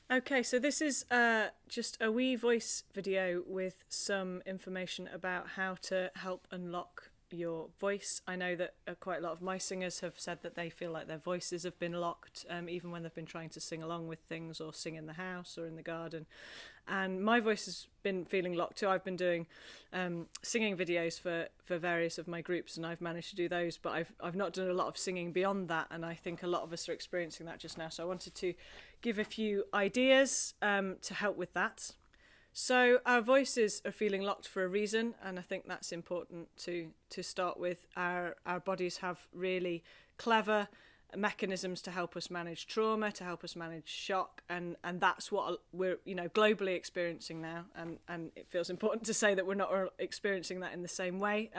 Okay, so this is just a wee voice video with some information about how to help unlock your voice. I know that quite a lot of my singers have said that they feel like their voices have been locked, even when they've been trying to sing along with things or sing in the house or in the garden. And my voice has been feeling locked too. I've been doing singing videos for various of my groups, and I've managed to do those, but I've not done a lot of singing beyond that, and I think a lot of us are experiencing that just now. So I wanted to give a few ideas to help with that. So our voices are feeling locked for a reason, and I think that's important to start with. Our bodies have really clever mechanisms to help us manage trauma, to help us manage shock, and that's what we're globally experiencing now, and it feels important to say that we're not experiencing that in the same way.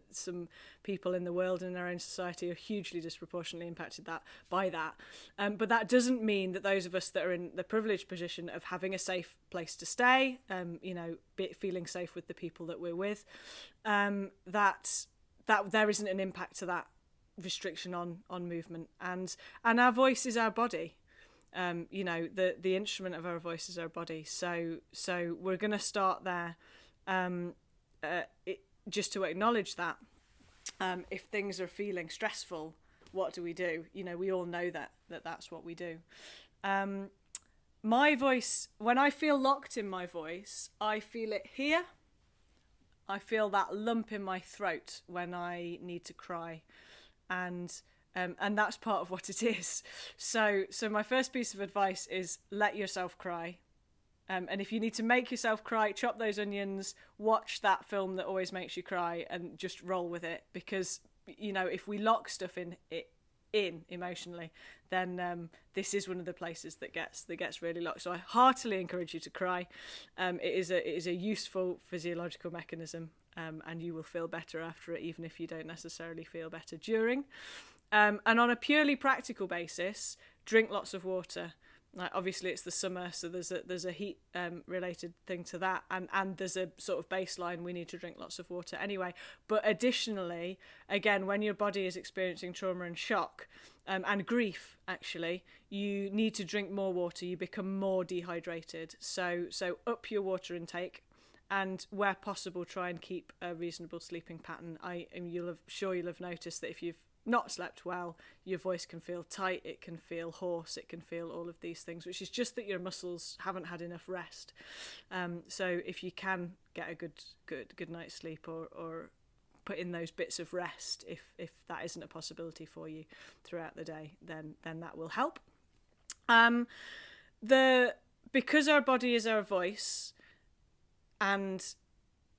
Some people in the world and in our own society are hugely disproportionately impacted by that, but that doesn't mean that those of us that are in the privileged position of having a safe place to stay, feeling safe with the people that we're with, that there isn't an impact to that restriction on movement. And our voice is our body. The instrument of our voice is our body. So we're going to start there, just to acknowledge that. If things are feeling stressful, what do? We all know that's what we do. My voice, when I feel locked in my voice, I feel it here. I feel that lump in my throat when I need to cry. And that's part of what it is. So my first piece of advice is let yourself cry. And if you need to make yourself cry, chop those onions, watch that film that always makes you cry, and just roll with it. Because if we lock stuff in emotionally, then this is one of the places that gets really locked. So I heartily encourage you to cry. It is a useful physiological mechanism. And you will feel better after it, even if you don't necessarily feel better during. And on a purely practical basis, drink lots of water. Like, obviously, it's the summer, so there's a heat related thing to that, and there's a sort of baseline. We need to drink lots of water anyway. But additionally, again, when your body is experiencing trauma and shock, and grief, actually, you need to drink more water. You become more dehydrated. So up your water intake. And where possible, try and keep a reasonable sleeping pattern. You'll have noticed that if you've not slept well, your voice can feel tight, it can feel hoarse, it can feel all of these things, which is just that your muscles haven't had enough rest. So if you can get a good night's sleep, or put in those bits of rest, if that isn't a possibility for you throughout the day, then that will help. Because our body is our voice. And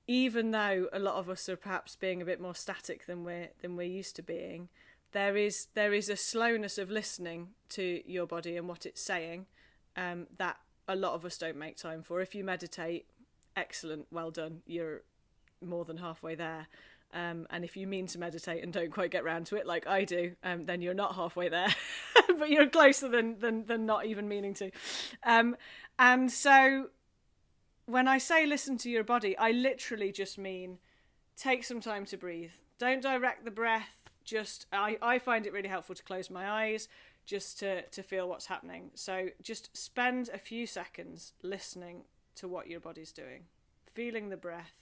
even though a lot of us are perhaps being a bit more static than we're used to being, there is a slowness of listening to your body and what it's saying, that a lot of us don't make time for. If you meditate, excellent, well done. You're more than halfway there. And if you mean to meditate and don't quite get round to it, like I do, then you're not halfway there, but you're closer than not even meaning to. And so, when I say listen to your body, I literally just mean take some time to breathe. Don't direct the breath. I find it really helpful to close my eyes just to feel what's happening. So just spend a few seconds listening to what your body's doing, feeling the breath.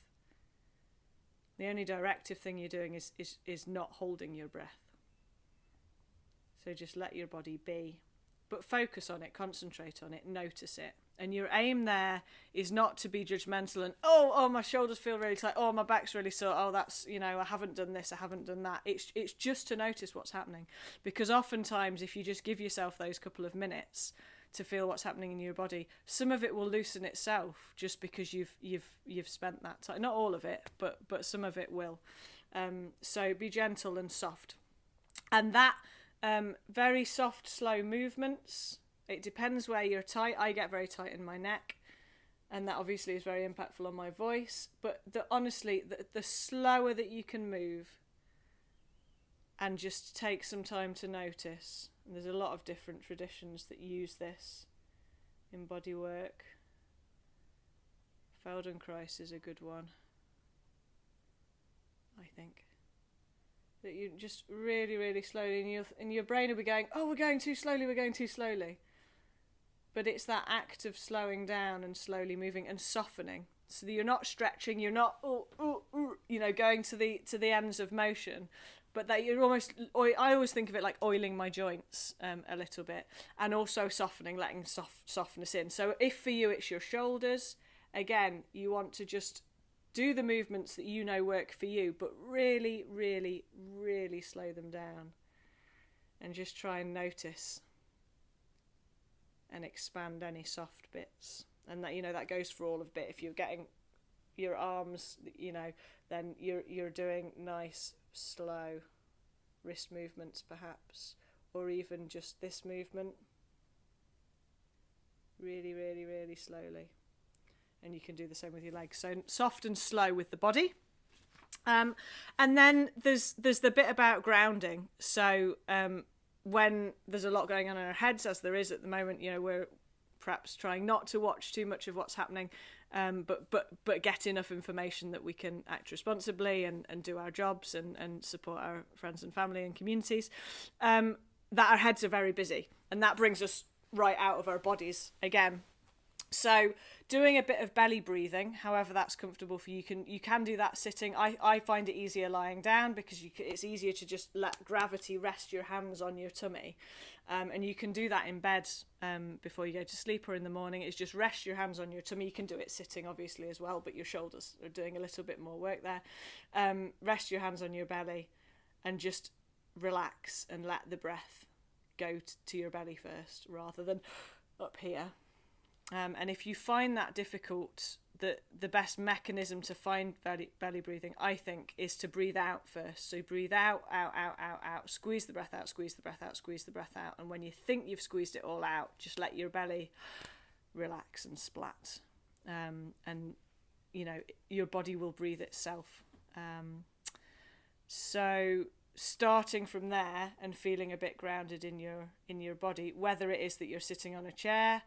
The only directive thing you're doing is not holding your breath. So just let your body be. But focus on it, concentrate on it, notice it. And your aim there is not to be judgmental and, oh, my shoulders feel really tight, oh, my back's really sore, oh, that's, I haven't done this, I haven't done that. It's just to notice what's happening. Because oftentimes, if you just give yourself those couple of minutes to feel what's happening in your body, some of it will loosen itself just because you've spent that time. Not all of it, but some of it will. So be gentle and soft. And that very soft, slow movements. It depends where you're tight. I get very tight in my neck, and that obviously is very impactful on my voice. But honestly, the slower that you can move and just take some time to notice. And there's a lot of different traditions that use this in body work. Feldenkrais is a good one, I think. That you just really, really slowly, and your brain will be going, oh, we're going too slowly. but it's that act of slowing down and slowly moving and softening, so that you're not stretching, you're not going to the ends of motion, but that you're almost, I always think of it like oiling my joints a little bit, and also softening, letting softness in. So if for you it's your shoulders, again, you want to just do the movements that you know work for you, but really, really, really slow them down and just try and notice and expand any soft bits. And that, that goes for all of it. If you're getting your arms, then you're doing nice, slow wrist movements perhaps, or even just this movement. Really, really, really slowly. And you can do the same with your legs. So soft and slow with the body. And then there's the bit about grounding. So when there's a lot going on in our heads, as there is at the moment, we're perhaps trying not to watch too much of what's happening, but get enough information that we can act responsibly and do our jobs and support our friends and family and communities, that our heads are very busy. And that brings us right out of our bodies again. So doing a bit of belly breathing, however that's comfortable for you, you can do that sitting. I find it easier lying down, because it's easier to just let gravity rest your hands on your tummy. And you can do that in bed before you go to sleep, or in the morning. It's just rest your hands on your tummy. You can do it sitting obviously as well, but your shoulders are doing a little bit more work there. Rest your hands on your belly and just relax and let the breath go to your belly first rather than up here. And if you find that difficult, the best mechanism to find belly breathing, I think, is to breathe out first. So breathe out, out, out, out, out. Squeeze the breath out, squeeze the breath out, squeeze the breath out. And when you think you've squeezed it all out, just let your belly relax and splat. And, your body will breathe itself. So starting from there and feeling a bit grounded in your body, whether it is that you're sitting on a chair,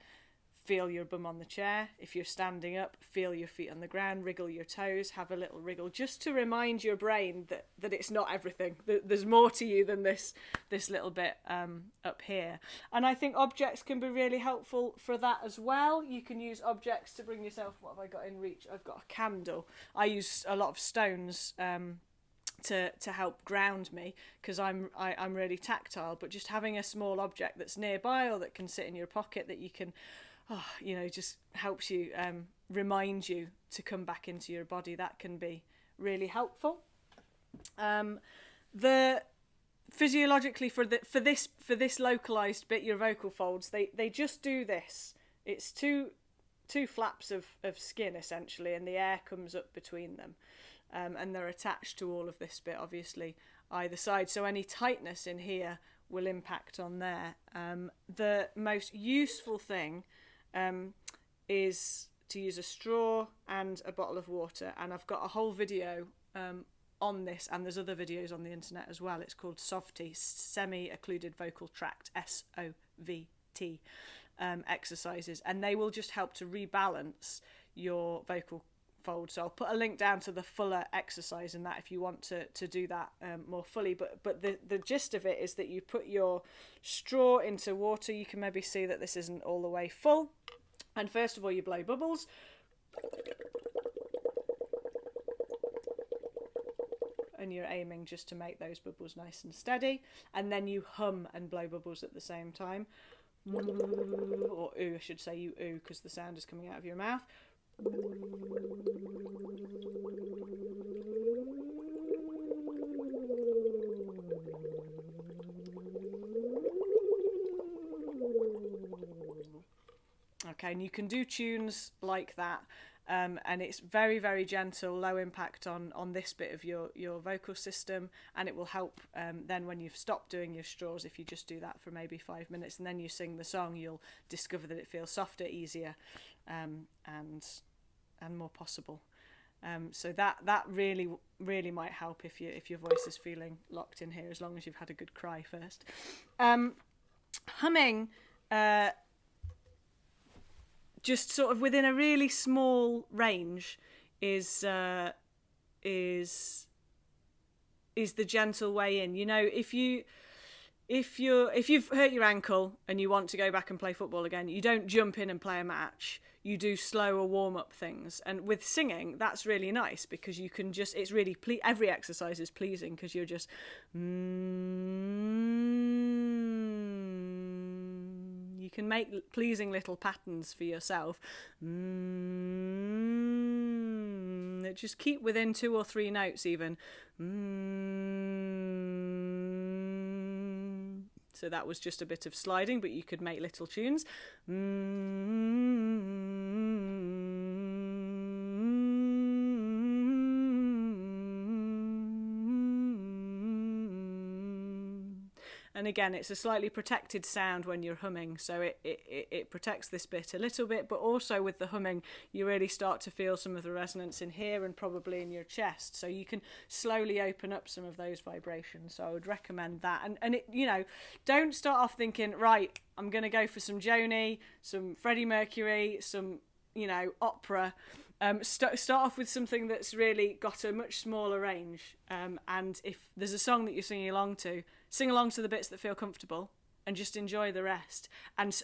feel your bum on the chair. If you're standing up, feel your feet on the ground, wriggle your toes, have a little wriggle, just to remind your brain that it's not everything. There's more to you than this little bit up here. And I think objects can be really helpful for that as well. You can use objects to bring yourself, what have I got in reach? I've got a candle. I use a lot of stones to help ground me, because I'm really tactile, but just having a small object that's nearby or that can sit in your pocket that you can just helps you, remind you to come back into your body. That can be really helpful. The physiologically for this localized bit, your vocal folds, they just do this. It's two flaps of skin essentially, and the air comes up between them, and they're attached to all of this bit, obviously either side. So any tightness in here will impact on there. The most useful thing is to use a straw and a bottle of water, and I've got a whole video on this, and there's other videos on the internet as well. It's called SOVT, semi-occluded vocal tract, SOVT exercises, and they will just help to rebalance your vocal folds. So I'll put a link down to the fuller exercise in that if you want to do that more fully, but the gist of it is that you put your straw into water. You can maybe see that this isn't all the way full, and first of all you blow bubbles, and you're aiming just to make those bubbles nice and steady, and then you hum and blow bubbles at the same time, or ooh, I should say you ooh, because the sound is coming out of your mouth. Okay, and you can do tunes like that, and it's very, very gentle, low impact on this bit of your vocal system, and it will help then when you've stopped doing your straws. If you just do that for maybe 5 minutes and then you sing the song, you'll discover that it feels softer, easier, and more possible. So that really, really might help if your voice is feeling locked in here, as long as you've had a good cry first. Humming, just sort of within a really small range, is the gentle way in. If you if you've hurt your ankle and you want to go back and play football again, you don't jump in and play a match. You do slower warm-up things. And with singing, that's really nice because you can just, it's really, every exercise is pleasing because you're just, you can make pleasing little patterns for yourself. Just keep within 2 or 3 notes even. So that was just a bit of sliding, but you could make little tunes. And again, it's a slightly protected sound when you're humming, so it protects this bit a little bit, but also with the humming, you really start to feel some of the resonance in here and probably in your chest, so you can slowly open up some of those vibrations. So I would recommend that. And it, you know, don't start off thinking, right, I'm going to go for some Joni, some Freddie Mercury, some, you know, opera. Start off with something that's really got a much smaller range, and if there's a song that you're singing along to, sing along to the bits that feel comfortable and just enjoy the rest. And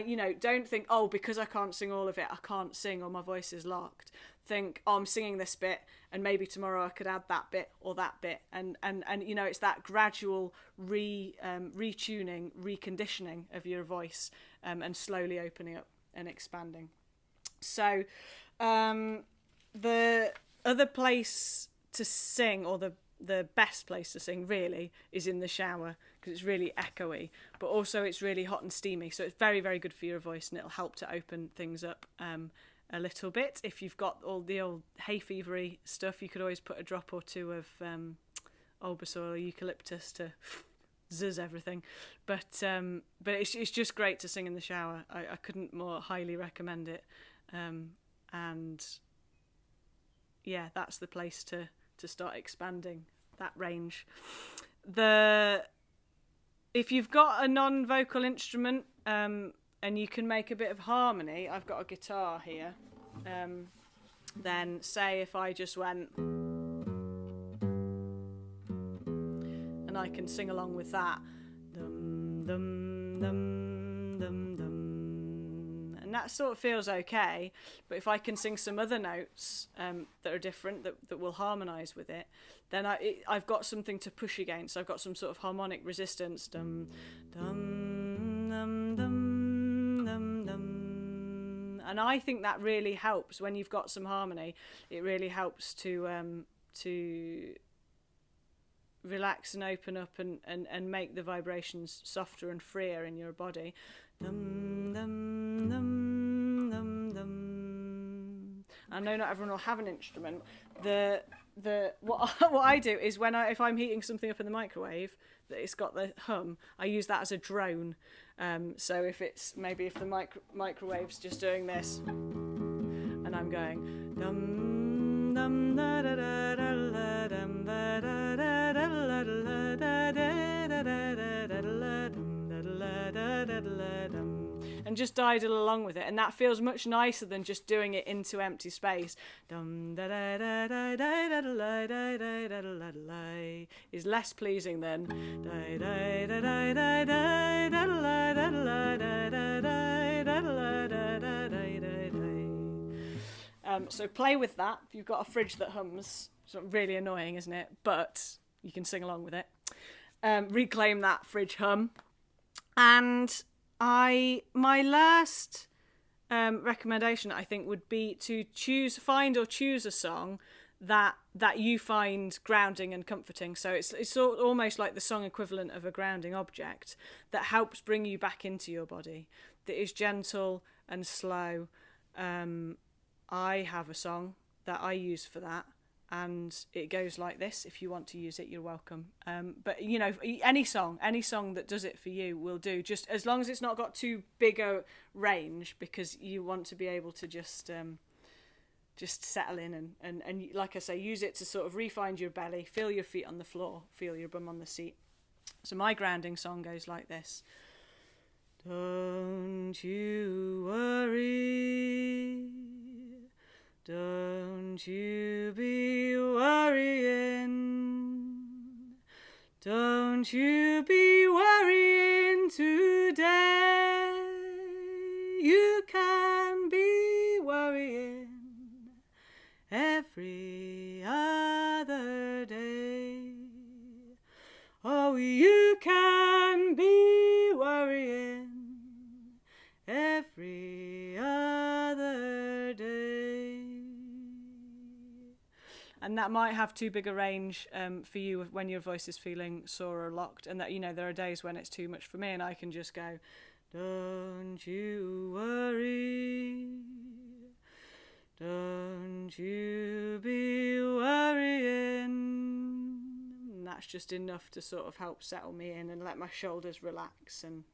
you know, don't think, oh, because I can't sing all of it, I can't sing or my voice is locked. Think, oh, I'm singing this bit and maybe tomorrow I could add that bit or that bit. And you know, it's that gradual retuning, reconditioning of your voice, and slowly opening up and expanding. So the other place to sing, or the best place to sing really, is in the shower because it's really echoey, but also it's really hot and steamy, so it's very, very good for your voice, and it'll help to open things up a little bit. If you've got all the old hay fevery stuff, you could always put a drop or 2 of Bulbasaur or eucalyptus to zuzz everything, but it's just great to sing in the shower. I couldn't more highly recommend it. And yeah, that's the place to start expanding that range. If you've got a non-vocal instrument, and you can make a bit of harmony, I've got a guitar here, then say if I just went, and I can sing along with that, dum dum dum dum dum, and that sort of feels okay. But if I can sing some other notes that are different, that will harmonise with it, then I've got something to push against. I've got some sort of harmonic resistance. Dum dum dum dum dum dum. And I think that really helps when you've got some harmony. It really helps to relax and open up and make the vibrations softer and freer in your body. Dum dum dum dum dum. I know not everyone will have an instrument. What I do is if I'm heating something up in the microwave that it's got the hum, I use that as a drone. So if the microwave's just doing this, and I'm going dum dum da da da da da dum da da da da da da da da da da, and just idle along with it, and that feels much nicer than just doing it into empty space. Dum da da da da da da da da da da is less pleasing than da da da da da da da da da da. So play with that. If you've got a fridge that hums, it's really annoying, isn't it? But you can sing along with it. Reclaim that fridge hum. And my last recommendation, I think, would be to find a song that you find grounding and comforting. So it's almost like the song equivalent of a grounding object that helps bring you back into your body, that is gentle and slow. I have a song that I use for that, and it goes like this. If you want to use it, you're welcome. But you know, any song that does it for you will do, just as long as it's not got too big a range, because you want to be able to just settle in and like I say, use it to sort of re-find your belly, feel your feet on the floor, feel your bum on the seat. So my grounding song goes like this. Don't you worry, don't you be worrying, don't you be worrying. every other day. Oh, you can be worrying every other day. And that might have too big a range for you when your voice is feeling sore or locked, and that, you know, there are days when it's too much for me and I can just go, don't you worry, don't you be worrying. And that's just enough to sort of help settle me in and let my shoulders relax and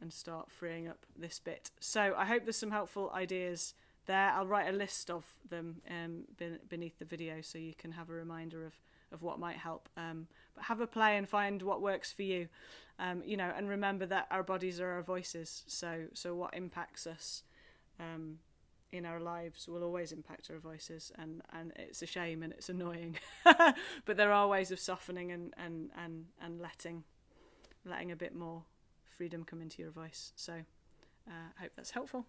and start freeing up this bit. So I hope there's some helpful ideas there. I'll write a list of them beneath the video so you can have a reminder of what might help. But have a play and find what works for you. You know, and remember that our bodies are our voices. So what impacts us in our lives will always impact our voices, and it's a shame and it's annoying. But there are ways of softening and letting a bit more freedom come into your voice. So I hope that's helpful.